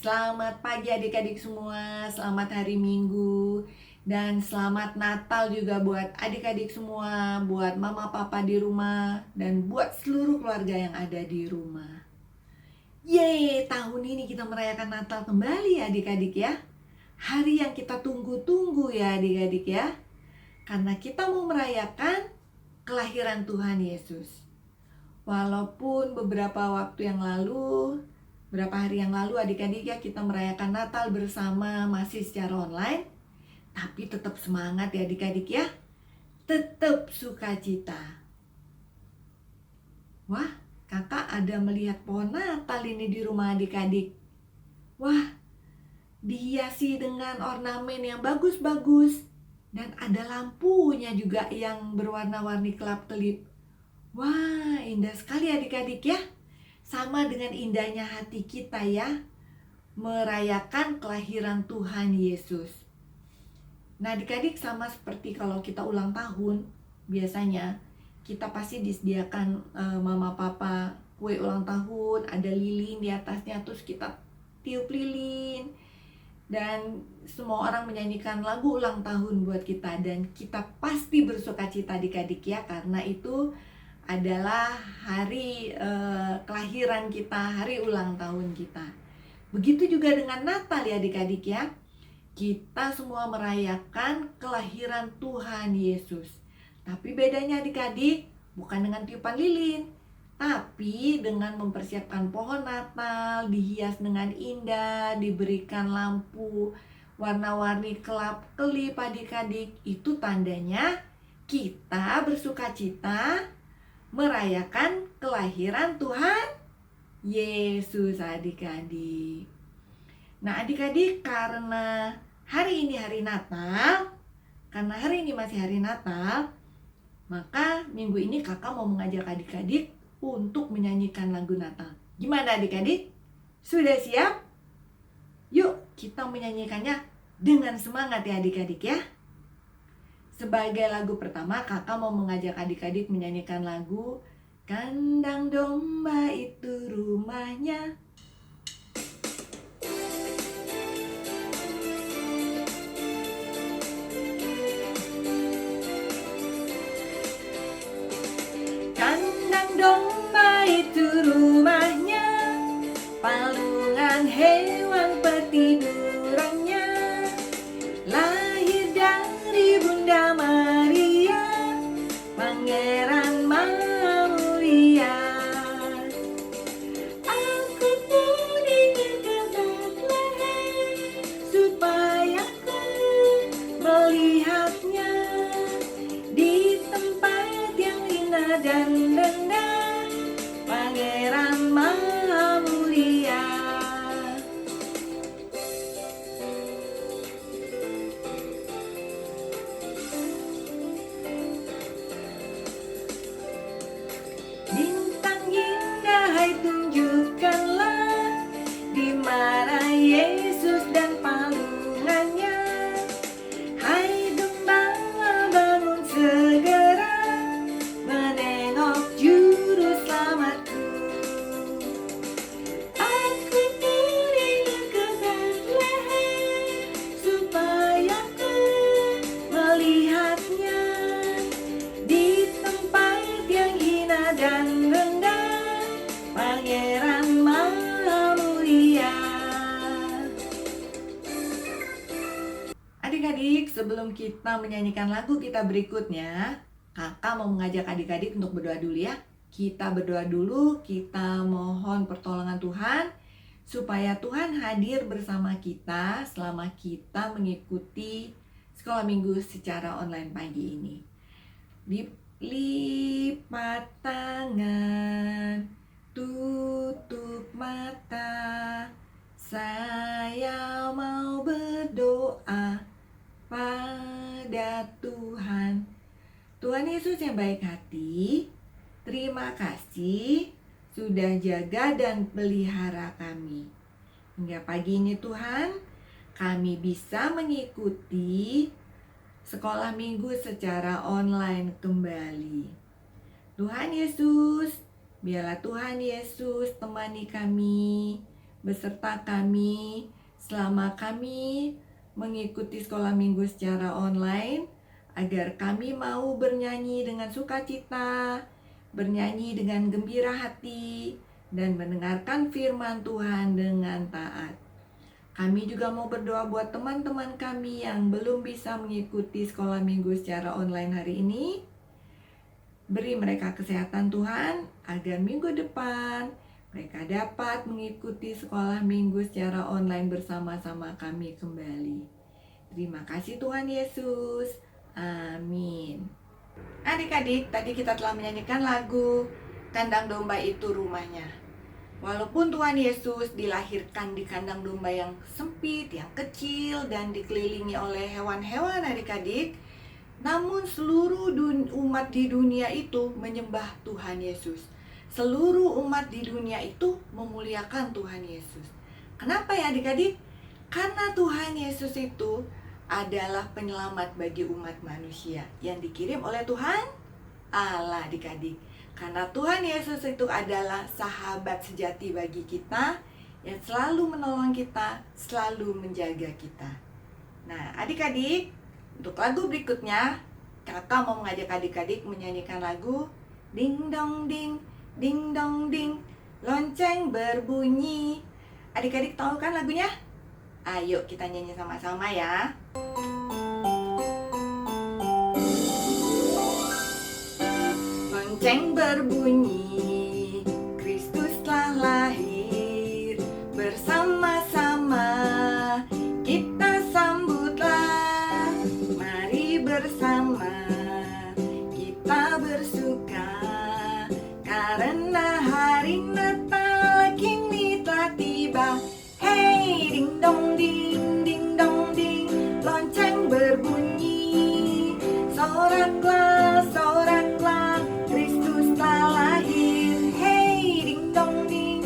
Selamat pagi adik-adik semua, selamat hari Minggu, dan selamat Natal juga buat adik-adik semua, buat mama papa di rumah, dan buat seluruh keluarga yang ada di rumah. Yeay, tahun ini kita merayakan Natal kembali adik-adik ya. Hari yang kita tunggu-tunggu ya adik-adik ya. Karena kita mau merayakan kelahiran Tuhan Yesus. Walaupun beberapa waktu yang lalu, berapa hari yang lalu adik-adik ya kita merayakan Natal bersama masih secara online, tapi tetap semangat ya adik-adik ya, tetap sukacita. Wah, kakak ada melihat pohon Natal ini di rumah adik-adik. Wah, dihiasi dengan ornamen yang bagus-bagus, dan ada lampunya juga yang berwarna-warni kelap-kelip. Wah, indah sekali adik-adik ya. Sama dengan indahnya hati kita ya, merayakan kelahiran Tuhan Yesus. Nah adik-adik, sama seperti kalau kita ulang tahun, biasanya kita pasti disediakan mama papa kue ulang tahun, ada lilin di atasnya, terus kita tiup lilin. Dan semua orang menyanyikan lagu ulang tahun buat kita, dan kita pasti bersukacita adik-adik ya, karena itu adalah hari kelahiran kita, hari ulang tahun kita. Begitu juga dengan Natal ya adik-adik ya. Kita semua merayakan kelahiran Tuhan Yesus. Tapi bedanya adik-adik bukan dengan tiupan lilin, tapi dengan mempersiapkan pohon Natal, dihias dengan indah, diberikan lampu warna-warni kelap-kelip adik-adik. Itu tandanya kita bersukacita merayakan kelahiran Tuhan Yesus adik-adik. Nah adik-adik, karena hari ini hari Natal, karena hari ini masih hari Natal, maka minggu ini kakak mau mengajak adik-adik untuk menyanyikan lagu Natal. Gimana adik-adik? Sudah siap? Yuk kita menyanyikannya dengan semangat ya adik-adik ya. Sebagai lagu pertama, kakak mau mengajak adik-adik menyanyikan lagu Kandang Domba Itu Rumahnya. Kandang domba itu rumahnya, palungan hewan petidurannya, lahir dari Bunda Maria, Pangeran Maha Mulia. Aku pun ingin ke Bethlehem, supaya ku melihatnya di tempat yang indah dan rendah, Pangeran Maha Mulia. Bintang indah, hai tunjukkanlah di mana Yesus dan palungannya. Hai gembala, bangun segera menengok juru selamatku. Aku pun ingin ke Bethlehem, supaya ku melihatnya di tempat yang hina dan rendah, Pangeran Maha Mulia. Adik-adik, sebelum kita menyanyikan lagu kita berikutnya, kakak mau mengajak adik-adik untuk berdoa dulu ya. Kita berdoa dulu, kita mohon pertolongan Tuhan, supaya Tuhan hadir bersama kita selama kita mengikuti sekolah minggu secara online pagi ini. Lipat tangan, tutup mata, saya mau berdoa pada Tuhan. Tuhan Yesus yang baik hati, terima kasih sudah jaga dan pelihara kami. Hingga pagi ini Tuhan, kami bisa mengikuti sekolah minggu secara online kembali. Tuhan Yesus, biarlah Tuhan Yesus temani kami, beserta kami selama kami mengikuti sekolah minggu secara online, agar kami mau bernyanyi dengan sukacita, bernyanyi dengan gembira hati, dan mendengarkan firman Tuhan dengan taat. Kami juga mau berdoa buat teman-teman kami yang belum bisa mengikuti sekolah minggu secara online hari ini. Beri mereka kesehatan Tuhan, agar minggu depan mereka dapat mengikuti sekolah minggu secara online bersama-sama kami kembali. Terima kasih Tuhan Yesus. Amin. Adik-adik, tadi kita telah menyanyikan lagu Kandang Domba Itu Rumahnya. Walaupun Tuhan Yesus dilahirkan di kandang domba yang sempit, yang kecil, dan dikelilingi oleh hewan-hewan adik-adik, namun seluruh umat di dunia itu menyembah Tuhan Yesus. Seluruh umat di dunia itu memuliakan Tuhan Yesus. Kenapa ya adik-adik? Karena Tuhan Yesus itu adalah penyelamat bagi umat manusia yang dikirim oleh Tuhan Allah adik-adik. Karena Tuhan Yesus itu adalah sahabat sejati bagi kita yang selalu menolong kita, selalu menjaga kita. Nah, adik-adik, untuk lagu berikutnya, kakak mau mengajak adik-adik menyanyikan lagu Ding dong ding, ding dong ding, lonceng berbunyi. Adik-adik tahu kan lagunya? Ayo kita nyanyi sama-sama ya. Lonceng berbunyi, Kristus telah lahir, bersama-sama kita sambutlah. Mari bersama kita bersuka, karena hari Natal kini telah tiba. Hey, ding dong ding, ding dong ding, lonceng berbunyi, soraklah, soraklah, Kristus telah lahir. Hey, ding dong ding,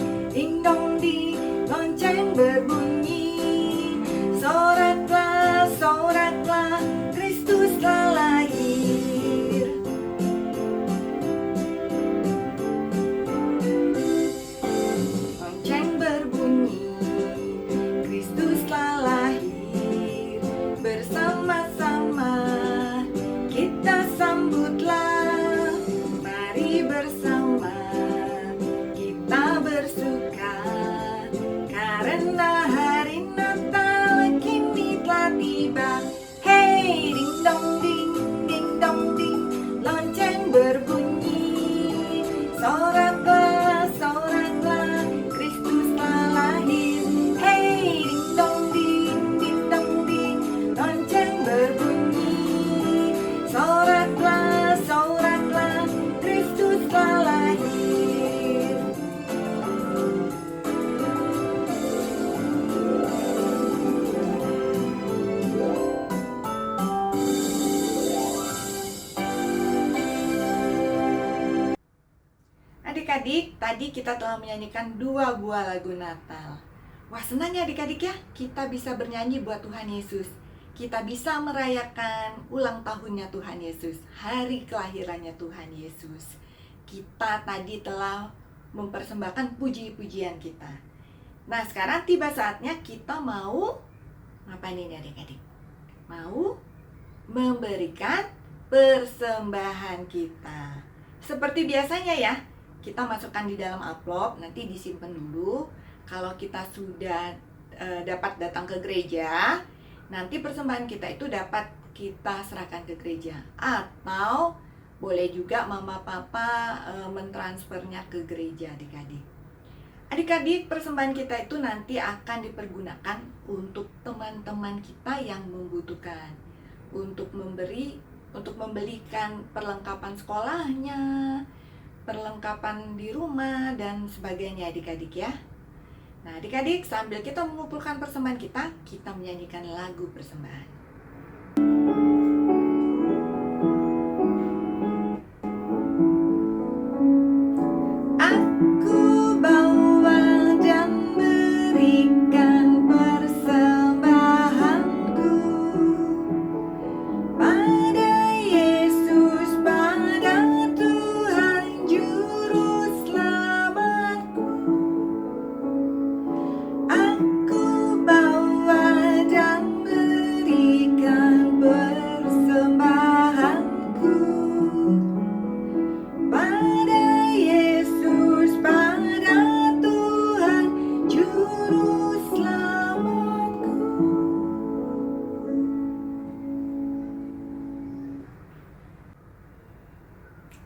lonceng berbunyi, soraklah, soraklah, Kristus telah lahir. Lonceng berbunyi, Kristus telah lahir, bersama-sama kita sambutlah. Mari bersama kita bersuka, karena hari Natal kini telah tiba. Hey, ding dong ding, lonceng berbunyi, soraklah, soraklah, Kristus telah lahir. Hey, ding dong ding, lonceng berbunyi, soraklah, soraklah, Kristus telah lahir. Adik-adik, tadi kita telah menyanyikan 2 buah lagu Natal. Wah, senang ya adik-adik ya, kita bisa bernyanyi buat Tuhan Yesus. Kita bisa merayakan ulang tahunnya Tuhan Yesus, hari kelahirannya Tuhan Yesus. Kita tadi telah mempersembahkan puji-pujian kita. Nah, sekarang tiba saatnya kita mau ngapain ini adik-adik? Mau memberikan persembahan kita. Seperti biasanya ya, kita masukkan di dalam amplop, nanti disimpan dulu. Kalau kita sudah dapat datang ke gereja, nanti persembahan kita itu dapat kita serahkan ke gereja. Atau boleh juga mama papa mentransfernya ke gereja adik-adik. Adik-adik, persembahan kita itu nanti akan dipergunakan untuk teman-teman kita yang membutuhkan. Untuk membelikan perlengkapan sekolahnya, perlengkapan di rumah, dan sebagainya adik-adik ya. Nah adik-adik, sambil kita mengumpulkan persembahan kita menyanyikan lagu persembahan. Aku bawa dan berikan persembahanku pada Yesus, pada Tuhan Juru Selamatku.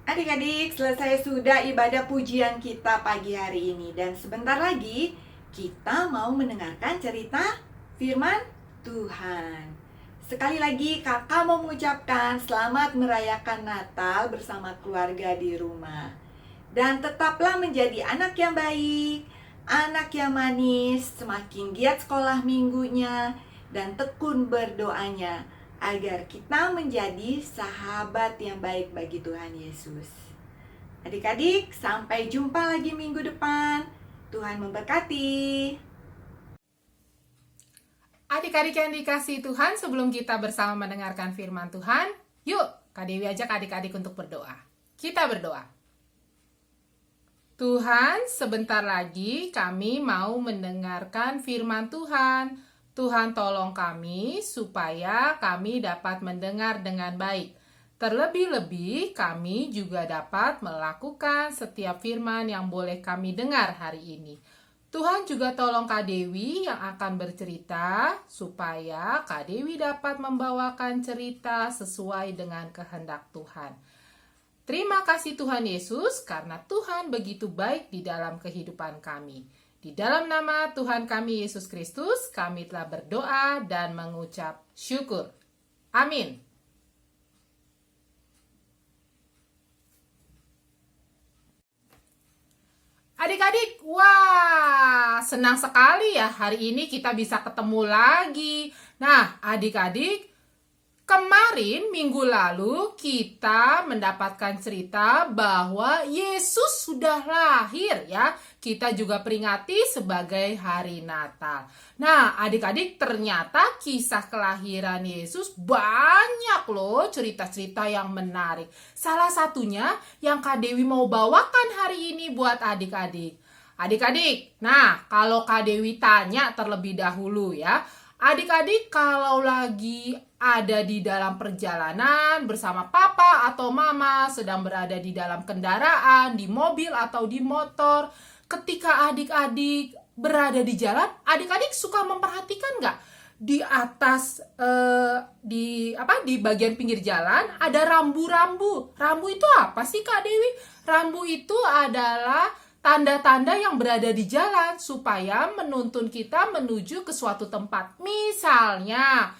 Adik-adik, selesai sudah ibadah pujian kita pagi hari ini. Dan sebentar lagi kita mau mendengarkan cerita firman Tuhan. Sekali lagi kakak mau mengucapkan selamat merayakan Natal bersama keluarga di rumah. Dan tetaplah menjadi anak yang baik, anak yang manis, semakin giat sekolah minggunya, dan tekun berdoanya agar kita menjadi sahabat yang baik bagi Tuhan Yesus. Adik-adik, sampai jumpa lagi minggu depan. Tuhan memberkati. Adik-adik yang dikasihi Tuhan, sebelum kita bersama mendengarkan firman Tuhan, yuk Kak Dewi ajak adik-adik untuk berdoa. Kita berdoa. Tuhan, sebentar lagi kami mau mendengarkan firman Tuhan. Tuhan tolong kami supaya kami dapat mendengar dengan baik. Terlebih-lebih kami juga dapat melakukan setiap firman yang boleh kami dengar hari ini. Tuhan juga tolong Kak Dewi yang akan bercerita supaya Kak Dewi dapat membawakan cerita sesuai dengan kehendak Tuhan. Terima kasih Tuhan Yesus karena Tuhan begitu baik di dalam kehidupan kami. Di dalam nama Tuhan kami Yesus Kristus, kami telah berdoa dan mengucap syukur. Amin. Adik-adik, wah, senang sekali ya hari ini kita bisa ketemu lagi. Nah, adik-adik, kemarin minggu lalu kita mendapatkan cerita bahwa Yesus sudah lahir ya. Kita juga peringati sebagai hari Natal. Nah, adik-adik, ternyata kisah kelahiran Yesus banyak loh cerita-cerita yang menarik. Salah satunya yang Kak Dewi mau bawakan hari ini buat adik-adik. Adik-adik, nah kalau Kak Dewi tanya terlebih dahulu ya. Adik-adik kalau lagi ada di dalam perjalanan bersama papa atau mama, sedang berada di dalam kendaraan, di mobil atau di motor, ketika adik-adik berada di jalan, adik-adik suka memperhatikan nggak di atas di bagian pinggir jalan ada rambu-rambu. Rambu itu apa sih Kak Dewi? Rambu itu adalah tanda-tanda yang berada di jalan supaya menuntun kita menuju ke suatu tempat. Misalnya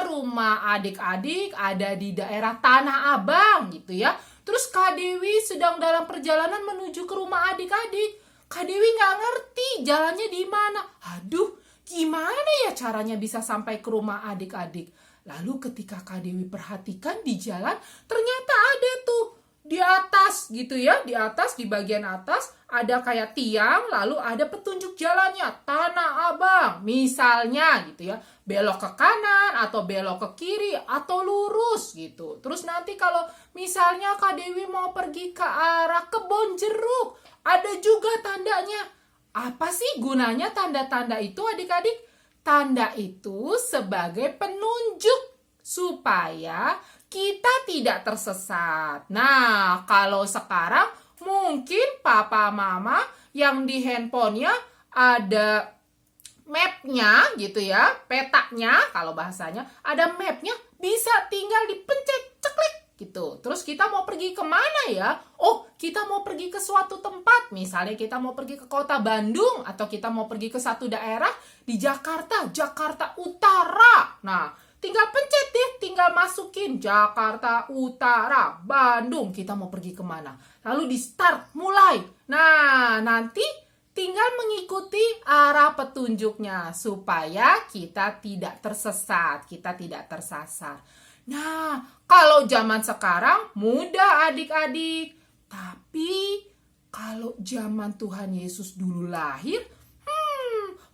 rumah adik-adik ada di daerah Tanah Abang gitu ya. Terus Kak Dewi sedang dalam perjalanan menuju ke rumah adik-adik. Kak Dewi nggak ngerti jalannya di mana. Aduh, gimana ya caranya bisa sampai ke rumah adik-adik? Lalu ketika Kak Dewi perhatikan di jalan, ternyata ada tuh di atas gitu ya, di atas, di bagian atas ada kayak tiang, lalu ada petunjuk jalannya, Tanah Abang misalnya gitu ya, belok ke kanan atau belok ke kiri atau lurus gitu. Terus nanti kalau misalnya Kak Dewi mau pergi ke arah Kebon Jeruk, ada juga tandanya. Apa sih gunanya tanda-tanda itu adik-adik? Tanda itu sebagai penunjuk supaya kita tidak tersesat. Nah, kalau sekarang mungkin papa mama yang di handphonenya ada mapnya gitu ya, petanya kalau bahasanya, ada mapnya, bisa tinggal dipencet, ceklik gitu. Terus kita mau pergi kemana ya? Oh, kita mau pergi ke suatu tempat, misalnya kita mau pergi ke kota Bandung, atau kita mau pergi ke satu daerah di Jakarta, Jakarta Utara. Nah, tinggal pencet deh, tinggal masukin Jakarta Utara, Bandung, kita mau pergi kemana. Lalu di start, mulai. Nah, nanti tinggal mengikuti arah petunjuknya supaya kita tidak tersesat, kita tidak tersasar. Nah, kalau zaman sekarang mudah adik-adik. Tapi kalau zaman Tuhan Yesus dulu lahir,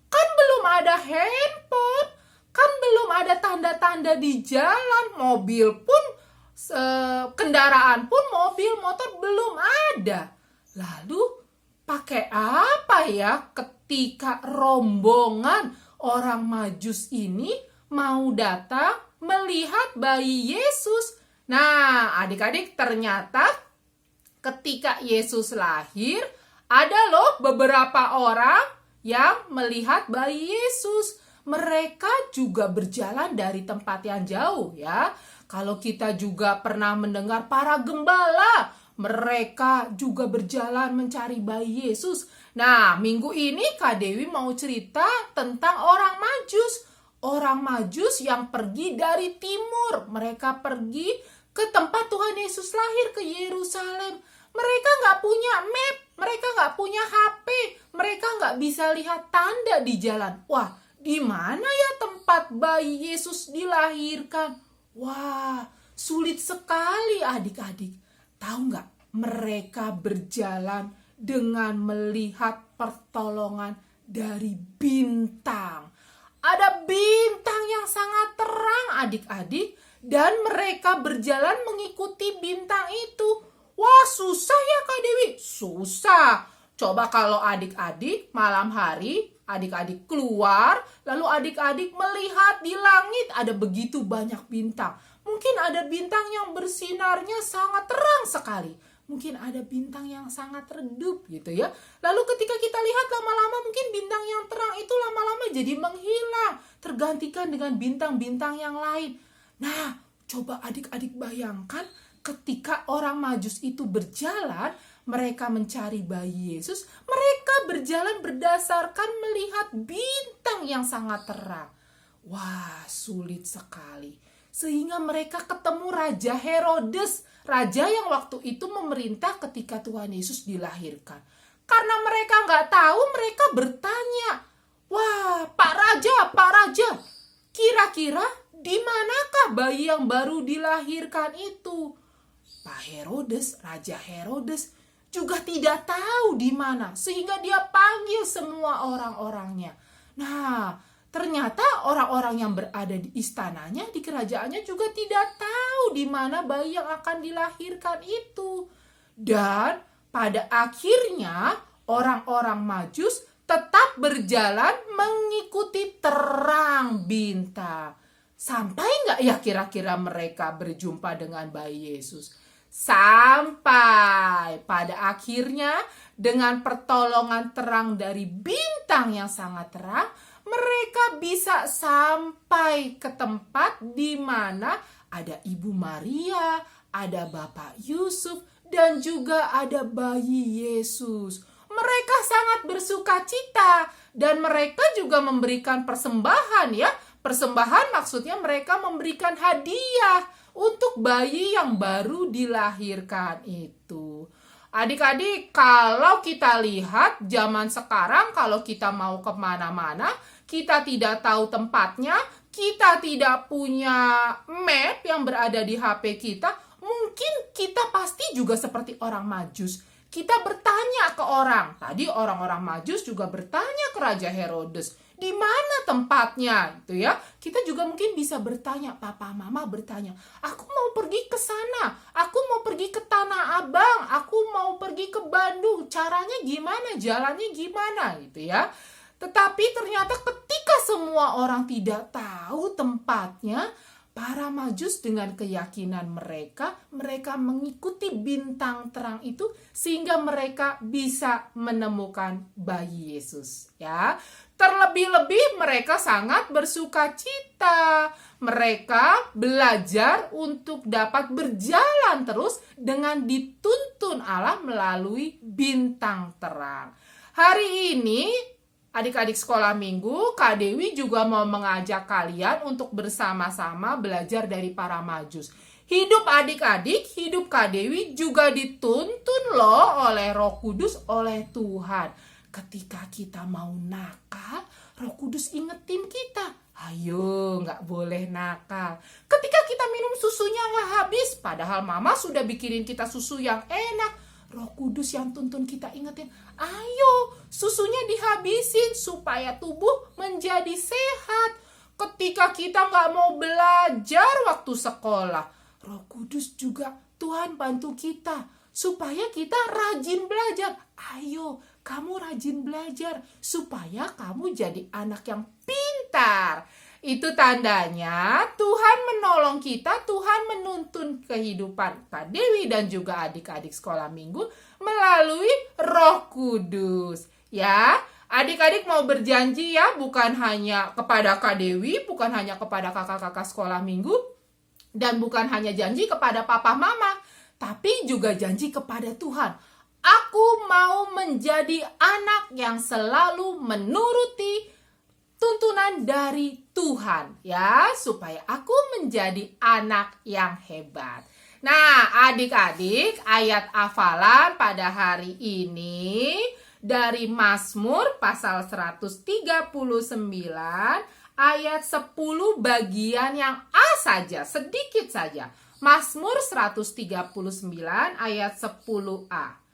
kan belum ada handphone. Kan belum ada tanda-tanda di jalan, mobil pun, kendaraan pun, mobil, motor belum ada. Lalu pakai apa ya ketika rombongan orang Majus ini mau datang melihat bayi Yesus? Nah, adik-adik, ternyata ketika Yesus lahir, ada loh beberapa orang yang melihat bayi Yesus. mereka juga berjalan dari tempat yang jauh ya. Kalau kita juga pernah mendengar para gembala, mereka juga berjalan mencari bayi Yesus. Nah, minggu ini Kak Dewi mau cerita tentang orang Majus. Orang Majus yang pergi dari timur. Mereka pergi ke tempat Tuhan Yesus lahir, ke Yerusalem. Mereka nggak punya map, mereka nggak punya HP, mereka nggak bisa lihat tanda di jalan. Wah, di mana ya tempat bayi Yesus dilahirkan? Wah, sulit sekali adik-adik. Tahu nggak? Mereka berjalan dengan melihat pertolongan dari bintang. Ada bintang yang sangat terang adik-adik, dan mereka berjalan mengikuti bintang itu. Wah, susah ya Kak Dewi? Susah. Coba kalau adik-adik malam hari, adik-adik keluar, lalu adik-adik melihat di langit ada begitu banyak bintang. Mungkin ada bintang yang bersinarnya sangat terang sekali. Mungkin ada bintang yang sangat redup gitu ya. Lalu ketika kita lihat lama-lama mungkin bintang yang terang itu lama-lama jadi menghilang. Tergantikan dengan bintang-bintang yang lain. Nah, coba adik-adik bayangkan ketika orang Majus itu berjalan, mereka mencari bayi Yesus, mereka berjalan berdasarkan melihat bintang yang sangat terang. Wah, sulit sekali. Sehingga mereka ketemu Raja Herodes, raja yang waktu itu memerintah ketika Tuhan Yesus dilahirkan. Karena mereka nggak tahu, mereka bertanya, "Wah, Pak Raja, kira-kira di manakah bayi yang baru dilahirkan itu?" Pak Herodes, Raja Herodes juga tidak tahu di mana, sehingga dia panggil semua orang-orangnya. Nah, ternyata orang-orang yang berada di istananya, di kerajaannya juga tidak tahu di mana bayi yang akan dilahirkan itu. Dan pada akhirnya orang-orang Majus tetap berjalan mengikuti terang bintang. Sampai nggak ya kira-kira mereka berjumpa dengan bayi Yesus? Sampai pada akhirnya dengan pertolongan terang dari bintang yang sangat terang, mereka bisa sampai ke tempat di mana ada Ibu Maria, ada Bapak Yusuf, dan juga ada bayi Yesus. Mereka sangat bersukacita dan mereka juga memberikan persembahan ya. Persembahan maksudnya mereka memberikan hadiah untuk bayi yang baru dilahirkan itu. Adik-adik, kalau kita lihat zaman sekarang, kalau kita mau kemana-mana, kita tidak tahu tempatnya, kita tidak punya map yang berada di HP kita, mungkin kita pasti juga seperti orang Majus. Kita bertanya ke orang. Tadi orang-orang Majus juga bertanya ke Raja Herodes, di mana tempatnya gitu ya. Kita juga mungkin bisa bertanya, papa mama bertanya, aku mau pergi ke sana, aku mau pergi ke Tanah Abang, aku mau pergi ke Bandung, caranya gimana, jalannya gimana gitu ya. Tetapi ternyata ketika semua orang tidak tahu tempatnya, para Majus dengan keyakinan mereka mengikuti bintang terang itu sehingga mereka bisa menemukan bayi Yesus ya. Terlebih-lebih mereka sangat bersukacita. Mereka belajar untuk dapat berjalan terus dengan dituntun Allah melalui bintang terang. Hari ini adik-adik sekolah minggu, Kak Dewi juga mau mengajak kalian untuk bersama-sama belajar dari para Majus. Hidup adik-adik, hidup Kak Dewi juga dituntun loh oleh Roh Kudus, oleh Tuhan. Ketika kita mau nakal, Roh Kudus ingetin kita, ayo nggak boleh nakal. Ketika kita minum susunya nggak habis, padahal mama sudah bikinin kita susu yang enak, Roh Kudus yang tuntun kita ingetin, ayo susunya dihabisin supaya tubuh menjadi sehat. Ketika kita nggak mau belajar waktu sekolah, Roh Kudus juga Tuhan bantu kita supaya kita rajin belajar. Ayo kamu rajin belajar supaya kamu jadi anak yang pintar. Itu tandanya Tuhan menolong kita, Tuhan menuntun kehidupan Kak Dewi dan juga adik-adik sekolah minggu melalui Roh Kudus. Ya, Adik-adik mau berjanji ya, bukan hanya kepada Kak Dewi, bukan hanya kepada kakak-kakak sekolah minggu, dan bukan hanya janji kepada papa mama, tapi juga janji kepada Tuhan. Aku mau menjadi anak yang selalu menuruti tuntunan dari Tuhan, ya, supaya aku menjadi anak yang hebat. Nah, adik-adik, ayat hafalan pada hari ini dari Mazmur pasal 139 ayat 10 bagian yang A saja, sedikit saja. Mazmur 139 ayat 10a.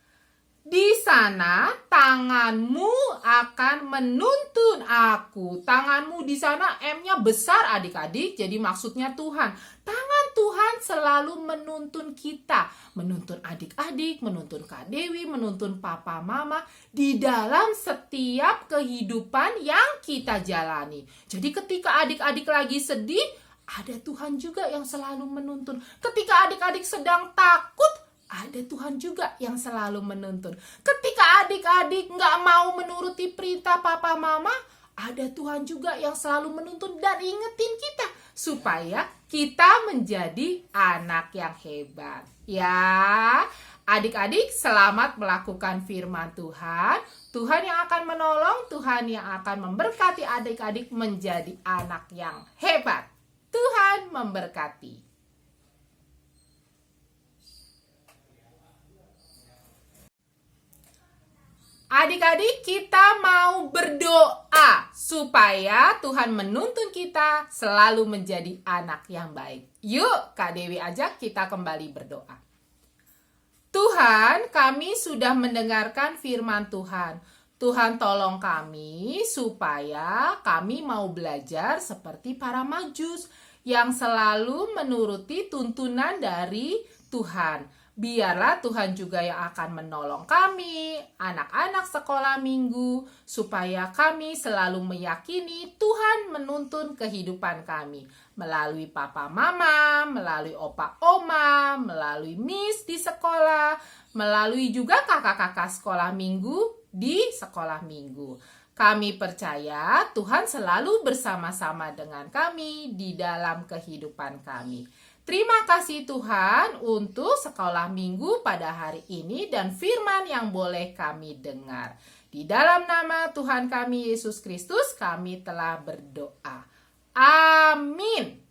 Di sana tanganmu akan menuntun aku. Tanganmu di sana M-nya besar adik-adik, jadi maksudnya Tuhan. Tangan Tuhan selalu menuntun kita, menuntun adik-adik, menuntun Kak Dewi, menuntun papa mama di dalam setiap kehidupan yang kita jalani. Jadi ketika adik-adik lagi sedih, ada Tuhan juga yang selalu menuntun. Ketika adik-adik sedang takut, ada Tuhan juga yang selalu menuntun. Ketika adik-adik nggak mau menuruti perintah papa mama, ada Tuhan juga yang selalu menuntun dan ingetin kita supaya kita menjadi anak yang hebat. Ya, adik-adik selamat melakukan firman Tuhan. Tuhan yang akan menolong, Tuhan yang akan memberkati adik-adik menjadi anak yang hebat. Tuhan memberkati. Adik-adik, kita mau berdoa supaya Tuhan menuntun kita selalu menjadi anak yang baik. Yuk, Kak Dewi ajak kita kembali berdoa. Tuhan, kami sudah mendengarkan firman Tuhan. Tuhan tolong kami supaya kami mau belajar seperti para majus yang selalu menuruti tuntunan dari Tuhan. Biarlah Tuhan juga yang akan menolong kami, anak-anak sekolah minggu, supaya kami selalu meyakini Tuhan menuntun kehidupan kami. Melalui papa mama, melalui opa oma, melalui miss di sekolah, melalui juga kakak-kakak sekolah minggu di sekolah minggu. Kami percaya Tuhan selalu bersama-sama dengan kami di dalam kehidupan kami. Terima kasih Tuhan untuk sekolah minggu pada hari ini dan firman yang boleh kami dengar. Di dalam nama Tuhan kami Yesus Kristus kami telah berdoa. Amin.